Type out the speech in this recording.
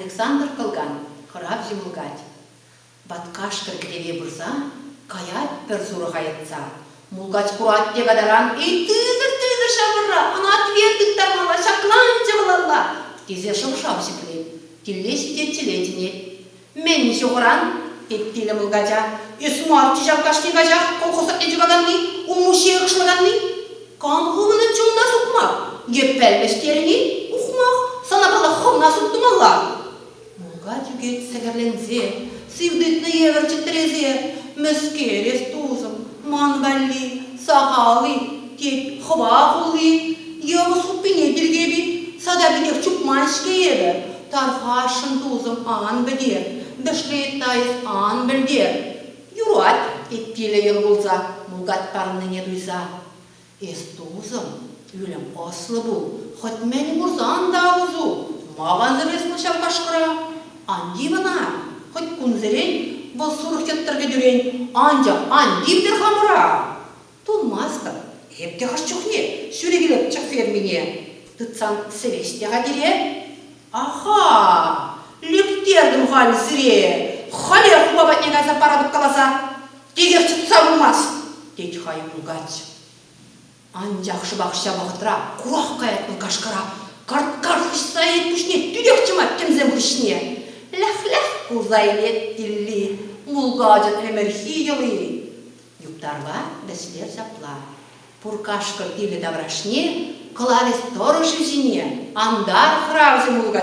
Александр Калган, храб зимулгать. Баткашкар греве бурса, каят персура хаятса. Мулгач курат дегадаран, и тызыр шабырра, ана ответы тармала, шакланчавалалла. Тизе шамшав сиплет, тиллеси теттилетине. Мен нишогоран, теттиле мулгача, и смарти жалкашки гача, колхоза эджигаганни, умушия кышлаганни. Камховына чунда сукмак, геппелбештерини, ухмак, санабала хомна суктумалла. Мулгач угет сагерлензе, сивдытны еверчеттерезе, мескерес тузым, мангалли, сахалы, теп хвахулли, евсупине диргеби, садабинек чупманшке ебе, тарфашын тузым ан бедер, бешлеттайыз ан бельдер. Юрат, теттиле ел болса, мулгат парны не дуйса. Эс тузым, үлім ослы бұл, хоть мені мұрзан дауызу, маған зіресіні шалқашқыра, андивана, хоть күнзерен, бұл сұрық кеттірге дүрен, андивдер хамыра. Тулмастық, епте қаш чухне, сүрегілеп чық фермине, тұтсан севеште қадире. Аха, лектердің ғали зіре, халер құбабат негайса парадып қаласа, дегер тұтса болмас, дейді қайым мұлгач. Анжақшы бақша бағытыра, құрақ қаятын қашқара, қарт-қарт қышсайет күшіне, түдек чымат кімзем күшіне. Ләх-ләх құзайлет ділі, мұлғажын әмірхи елі. Юптарла бәсілер запла. Пұрқашқыр ділі даврашне, қыларес торы жүзіне, андар хравзы мұлғат.